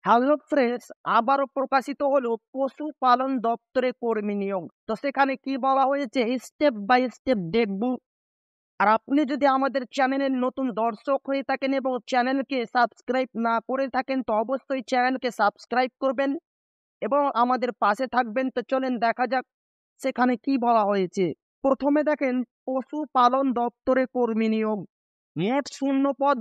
Hello friends, আবারও প্রকাশিত হলো পশুপালন দপ্তরে কর্মী নিয়োগ। তো সেখানে কি বলা হয়েছে স্টেপ বাই স্টেপ দেখব। আর আপনি যদি আমাদের চ্যানেলের নতুন দর্শক হয়ে থাকেন এবং চ্যানেলকে সাবস্ক্রাইব না করে থাকেন, তো অবশ্যই চ্যানেলকে সাবস্ক্রাইব করবেন এবং আমাদের পাশে থাকবেন। তো চলেন দেখা যাক সেখানে কি বলা হয়েছে। প্রথমে দেখেন, পশুপালন দপ্তরে কর্মী নিয়োগ। মোট শূন্য পদ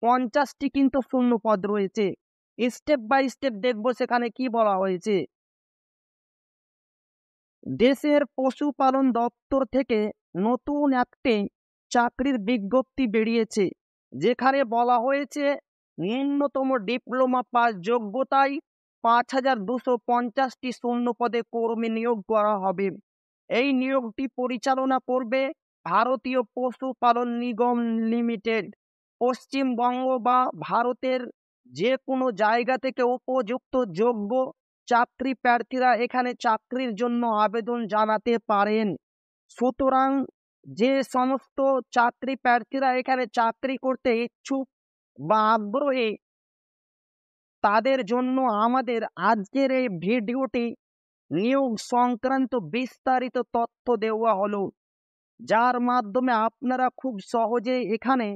5250টি কিন্তু শূন্য পদ রয়েছে। স্টেপ বাই স্টেপ দেখবো সেখানে কি বলা হয়েছে। দেশের পশুপালন দপ্তর থেকে নতুন একটি চাকরির বিজ্ঞপ্তি বেরিয়েছে, যেখানে বলা হয়েছে ন্যূনতম ডিপ্লোমা পাস যোগ্যতায় 5250টি শূন্য পদে কর্মী নিয়োগ করা হবে। এই নিয়োগটি পরিচালনা করবে ভারতীয় পশুপালন নিগম লিমিটেড। পশ্চিমবঙ্গ বা ভারতের যে কোনো জায়গা থেকে উপযুক্ত যোগ্য চাকরি প্রার্থীরা এখানে চাকরির জন্য আবেদন জানাতে পারেন। সুতরাং যে সমস্ত চাকরি প্রার্থীরা এখানে চাকরি করতে ইচ্ছুক বা আগ্রহী, তাদের জন্য আমাদের আজকের এই ভিডিওটি নিয়োগ সংক্রান্ত বিস্তারিত তথ্য দেওয়া হলো, যার মাধ্যমে আপনারা খুব সহজে এখানে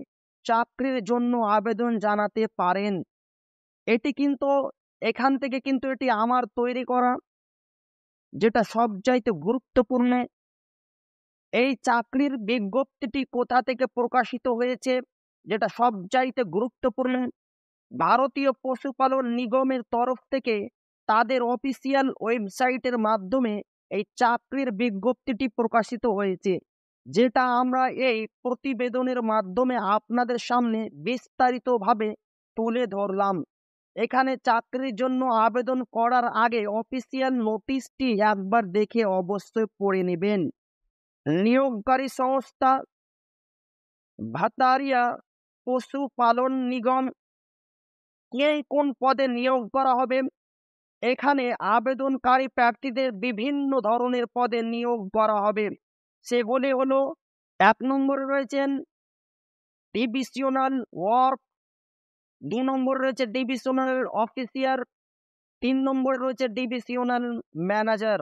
চাকরির জন্য আবেদন জানাতে পারেন। এটি কিন্তু এখান থেকে কিন্তু এটি আমার তৈরি করা, যেটা সবচাইতে গুরুত্বপূর্ণ। এই চাকরির বিজ্ঞপ্তিটি কোথা থেকে প্রকাশিত হয়েছে, যেটা সবচাইতে গুরুত্বপূর্ণ, ভারতীয় পশুপালন নিগমের তরফ থেকে তাদের অফিসিয়াল ওয়েবসাইটের মাধ্যমে এই চাকরির বিজ্ঞপ্তিটি প্রকাশিত হয়েছে, যেটা আমরা এই প্রতিবেদনের মাধ্যমে আপনাদের সামনে বিস্তারিতভাবে তুলে ধরলাম। এখানে চাকরির জন্য আবেদন করার আগে অফিসিয়াল নোটিশটি একবার দেখে অবশ্যই পড়ে নেবেন। নিয়োগকারী সংস্থা ভাতারিয়া পশুপালন নিগম। এই কোন পদে নিয়োগ করা হবে? এখানে আবেদনকারী প্রার্থীদের বিভিন্ন ধরনের পদে নিয়োগ করা হবে। সেগুলি হলো, 1 নম্বরে রয়েছেন ডিভিশনাল ওয়ার্ক, 2 নম্বরে রয়েছে ডিভিশনাল অফিসার, 3 নম্বরে রয়েছে ডিভিশনাল ম্যানেজার।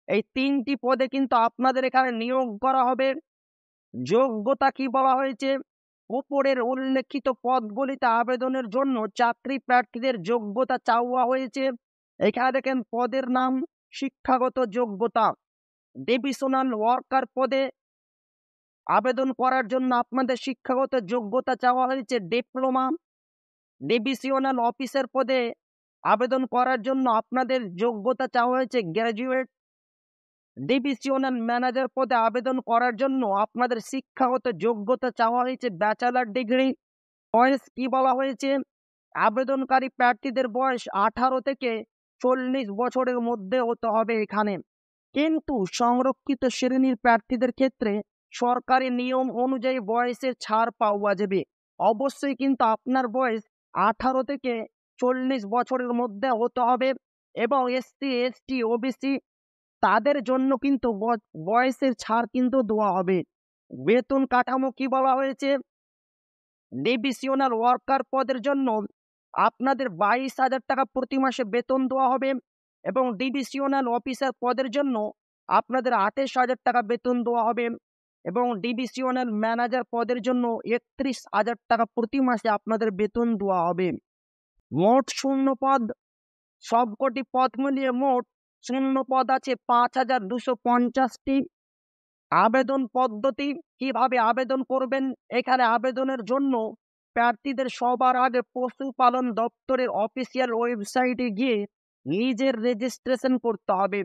এই 3টি পদে কিন্তু আপনাদের এখানে নিয়োগ করা হবে। যোগ্যতা কি বলা হয়েছে? উপরের উল্লেখিত পদগুলিতে আবেদনের জন্য চাকরি প্রার্থীদের যোগ্যতা চাওয়া হয়েছে। এখানে দেখেন পদের নাম, শিক্ষাগত যোগ্যতা। ডিভিশনাল ওয়ার্কার পদে আবেদন করার জন্য আপনাদের শিক্ষাগত যোগ্যতা চাওয়া হয়েছে ডিপ্লোমা। ডিভিশনাল অফিসার পদে আবেদন করার জন্য আপনাদের যোগ্যতা চাওয়া হয়েছে গ্র্যাজুয়েট। ডিভিশনাল ম্যানেজার পদে আবেদন করার জন্য আপনাদের শিক্ষাগত যোগ্যতা চাওয়া হয়েছে ব্যাচেলর ডিগ্রি। বয়স কি বলা হয়েছে? আবেদনকারী প্রার্থীদের বয়স 18 থেকে 40 বছরের মধ্যে হতে হবে এখানে। কিন্তু সংরক্ষিত শ্রেণীর প্রার্থীদের ক্ষেত্রে সরকারি নিয়ম অনুযায়ী বয়সের ছাড় পাওয়া যাবে। অবশ্যই কিন্তু আপনার বয়স 18 থেকে 40 বছরের মধ্যে হতে হবে। এবং এসসি, এসটি, ওবিসি তাদের জন্য কিন্তু বয়সের ছাড় কিন্তু দেওয়া হবে। বেতন কাঠামো কি বলা হয়েছে? ডিভিশনাল ওয়ার্কার পদের জন্য আপনাদের 22,000 টাকা প্রতি মাসে বেতন দেওয়া হবে এবং ডিভিশনাল অফিসার পদের জন্য আপনাদের 28,000 টাকা বেতন দেওয়া হবে এবং ডিভিশনাল ম্যানেজার পদের জন্য 31,000 টাকা প্রতি মাসে আপনাদের বেতন দেওয়া হবে। মোট শূন্য পদ, সবকটি পদ মিলিয়ে মোট শূন্য পদ আছে 5,250টি। আবেদন পদ্ধতি, কিভাবে আবেদন করবেন? এখানে আবেদনের জন্য প্রার্থীদের সবার আগে পশুপালন দপ্তরের অফিসিয়াল ওয়েবসাইটে গিয়ে নিজের রেজিস্ট্রেশন করতে হবে।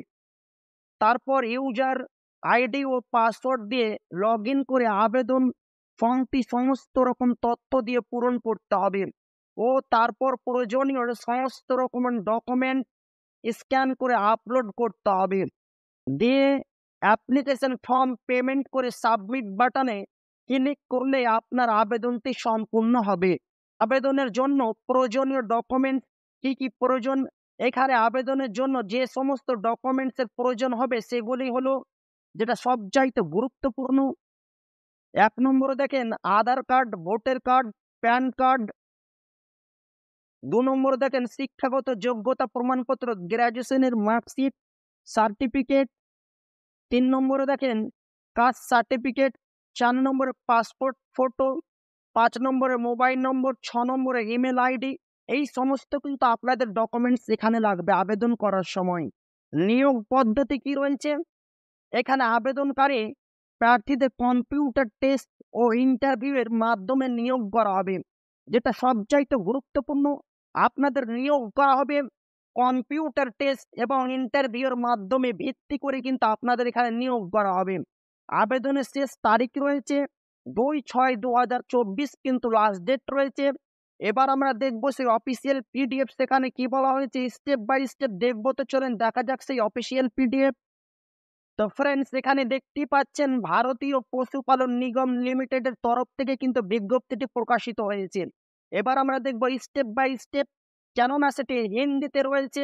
তারপর ইউজার আইডি ও পাসওয়ার্ড দিয়ে লগ ইন করে আবেদন ফর্মটি সমস্ত রকম তথ্য দিয়ে পূরণ করতে হবে ও তারপর প্রয়োজনীয় সমস্ত রকমের ডকুমেন্ট স্ক্যান করে আপলোড করতে হবে। দিয়ে অ্যাপ্লিকেশন ফর্ম পেমেন্ট করে সাবমিট বাটনে ক্লিক করলে আপনার আবেদনটি সম্পূর্ণ হবে। আবেদনের জন্য প্রয়োজনীয় ডকুমেন্টস কি কি প্রয়োজন? এখানে আবেদনের জন্য যে সমস্ত ডকুমেন্টসের প্রয়োজন হবে সেগুলি হলো, যেটা সবচাইতে গুরুত্বপূর্ণ, 1 নম্বরে দেখেন Aadhaar card, voter card, PAN card, 2 নম্বরে দেখেন শিক্ষাগত যোগ্যতা প্রমাণপত্র, গ্র্যাজুয়েশনের মার্কশিট, সার্টিফিকেট। 3 নম্বরে দেখেন কাস্ট সার্টিফিকেট। 4 নম্বরে পাসপোর্ট ফটো। 5 নম্বরে মোবাইল নম্বর। 6 নম্বরে ইমেল আইডি। এই সমস্ত কিন্তু আপনাদের ডকুমেন্টস এখানে লাগবে আবেদন করার সময়। নিয়োগ পদ্ধতি কি রয়েছে? এখানে আবেদনকারী প্রার্থীদের কম্পিউটার টেস্ট ও ইন্টারভিউ এর মাধ্যমে নিয়োগ করা হবে। যেটা সবচাইতে গুরুত্বপূর্ণ, আপনাদের নিয়োগ করা হবে কম্পিউটার টেস্ট এবং ইন্টারভিউর মাধ্যমে ভিত্তি করে কিন্তু আপনাদের এখানে নিয়োগ করা হবে। আবেদনের শেষ তারিখ রয়েছে 2/6/2024 কিন্তু লাস্ট ডেট রয়েছে। এবার আমরা দেখবো সেই অফিসিয়াল পিডিএফ, সেখানে কি বলা হয়েছে স্টেপ বাই স্টেপ দেখবো। তো চলেন দেখা যাক সেই অফিসিয়াল পিডিএফ। তো ফ্রেন্ডস, এখানে দেখতেই পাচ্ছেন ভারতীয় পশুপালন নিগম লিমিটেডের তরফ থেকে কিন্তু বিজ্ঞপ্তিটি প্রকাশিত হয়েছে। এবার আমরা দেখব স্টেপ বাই স্টেপ, কেননা সেটি হিন্দিতে রয়েছে।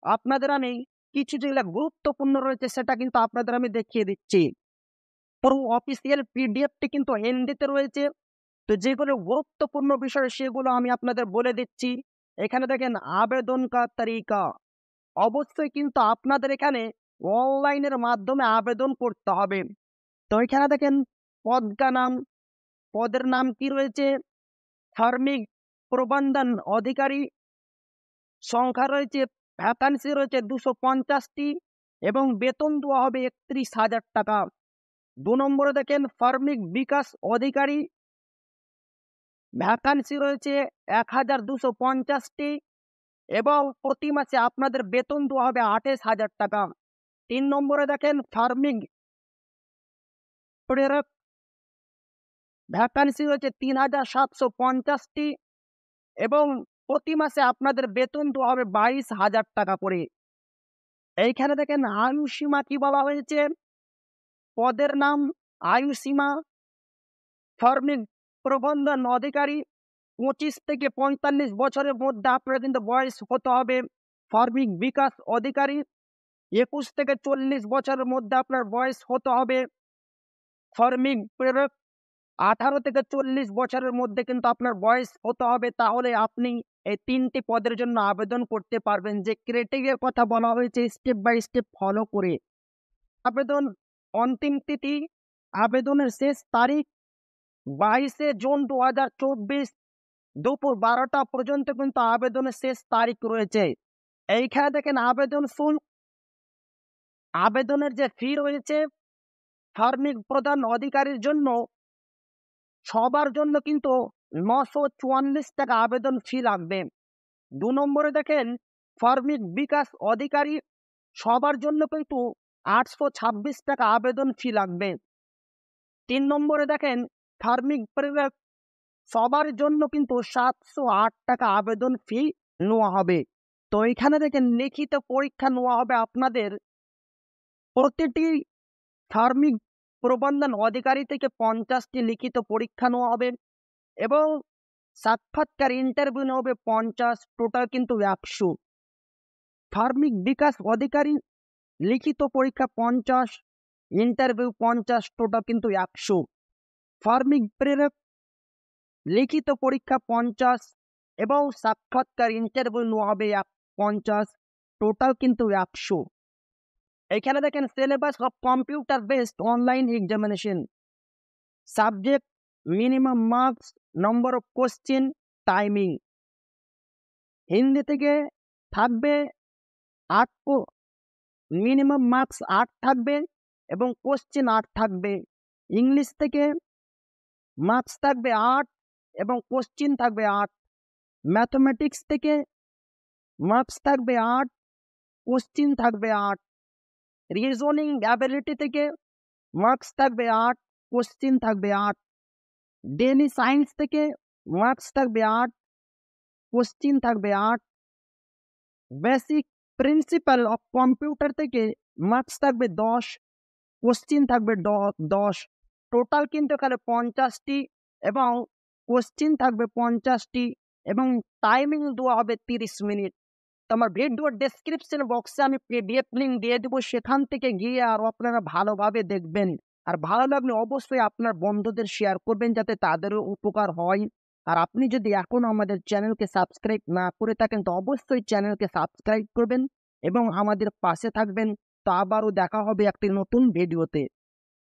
আপনাদের আমি কিছু যেগুলো গুরুত্বপূর্ণ রয়েছে সেটা কিন্তু আপনাদের আমি দেখিয়ে দিচ্ছি। পুরো অফিসিয়াল পিডিএফটি কিন্তু হিন্দিতে রয়েছে। তো যেগুলো গুরুত্বপূর্ণ বিষয় সেগুলো আমি আপনাদের বলে দিচ্ছি। এখানে দেখেন আবেদন কা তরিকা, অবশ্যই কিন্তু আপনাদের এখানে অনলাইনের মাধ্যমে আবেদন করতে হবে। তো এখানে দেখেন পদ কা নাম, পদের নাম কি রয়েছে শ্রমিক প্রবন্ধন অধিকারী। সংখ্যা রয়েছে, ভ্যাকান্সি রয়েছে 250টি এবং বেতন দেওয়া হবে 31,000 টাকা। 2 নম্বরে দেখেন শ্রমিক বিকাশ অধিকারী, ভ্যাকান্সি রয়েছে 1,250টি এবং প্রতি মাসে আপনাদের বেতন দেওয়া হবে 28,000 টাকা। 3 নম্বরে দেখেন শ্রমিক প্রেরক, ভ্যাকান্সি রয়েছে 3,750টি এবং প্রতি মাসে আপনাদের বেতন দেওয়া হবে 22,000 টাকা করে। এইখানে দেখেন আয়ু সীমা কি বলা হয়েছে, পদের নাম আয়ু সীমা শ্রমিক প্রবন্ধন অধিকারী 25 থেকে 45 বছরের মধ্যে আপনার কিন্তু বয়স হতে হবে। শ্রমিক বিকাশ অধিকারী 21 থেকে 40 বছরের মধ্যে আপনার বয়স হতে হবে। শ্রমিক প্রেরক 18 থেকে 40 বছরের মধ্যে কিন্তু আপনার বয়স হতে হবে। তাহলে আপনি এই 3টি পদের জন্য আবেদন করতে পারবেন। যে ক্রাইটেরিয়ার কথা বলা হয়েছে স্টেপ বাই স্টেপ ফলো করে। আবেদন অন্তিম তিথি, আবেদনের শেষ তারিখ 22শে জুন 2024 দুপুর 12টা পর্যন্ত কিন্তু আবেদনের শেষ তারিখ রয়েছে। এইখানে দেখেন আবেদন শুল্ক, আবেদনের যে ফি রয়েছে শ্রমিক প্রধান অধিকারীর জন্য সবার জন্য কিন্তু 944 টাকা আবেদন ফি লাগবে। 2 নম্বরে দেখেন শ্রমিক বিকাশ অধিকারী, সবার জন্য কিন্তু 826 টাকা আবেদন ফি লাগবে। 3 নম্বরে দেখেন শ্রমিক প্রেরক, সবার জন্য কিন্তু 708 টাকা আবেদন ফি নেওয়া হবে। তো এখানে দেখেন লিখিত পরীক্ষা নেওয়া হবে আপনাদের প্রতিটি শ্রমিক প্রবন্ধন অধিকারী থেকে 50টি লিখিত পরীক্ষা নেওয়া হবে এবং সাক্ষাৎকার ইন্টারভিউ নেওয়া হবে 50, টোটাল কিন্তু 100। শ্রমিক বিকাশ অধিকারী লিখিত পরীক্ষা 50, ইন্টারভিউ 50, টোটাল কিন্তু 100। শ্রমিক প্রেরক লিখিত পরীক্ষা 50 এবং সাক্ষাৎকার ইন্টারভিউ নেওয়া হবে 50, টোটাল কিন্তু 100। এখানে দেখেন syllabus of computer based online examination, subject, minimum marks, number of question, timing. Hindi থেকে থাকবে 8, মিনিমাম মার্কস 8 থাকবে এবং কোশ্চেন 8 থাকবে। ইংলিশ থেকে মার্কস থাকবে 8 এবং কোশ্চেন থাকবে 8। ম্যাথমেটিক্স থেকে মার্কস থাকবে 8, কোশ্চেন থাকবে 8। রিজনিং অ্যাবিলিটি থেকে মার্কস থাকবে 8, কোশ্চেন থাকবে 8। ডেইলি সায়েন্স থেকে মার্কস থাকবে 8, কোশ্চেন থাকবে 8। বেসিক প্রিন্সিপাল অফ কম্পিউটার থেকে মার্কস থাকবে 10, কোশ্চেন থাকবে 10। টোটাল কিন্তু এখানে 50টি এবং কোশ্চেন থাকবে 50টি এবং টাইমিং দেওয়া হবে 30 মিনিট। তো আমার ভিডিওর ডেসক্রিপশন বক্সে আমি পিডিএফ লিঙ্ক দিয়ে দেবো, সেখান থেকে গিয়ে আর আপনারা ভালোভাবে দেখবেন। আর ভালো লাগলে অবশ্যই আপনার বন্ধুদের শেয়ার করবেন যাতে তাদেরও উপকার হয়। আর আপনি যদি এখনো আমাদের চ্যানেলকে সাবস্ক্রাইব না করে থাকেন তো অবশ্যই চ্যানেলকে সাবস্ক্রাইব করবেন এবং আমাদের পাশে থাকবেন। তো আবারও দেখা হবে একটি নতুন ভিডিওতে।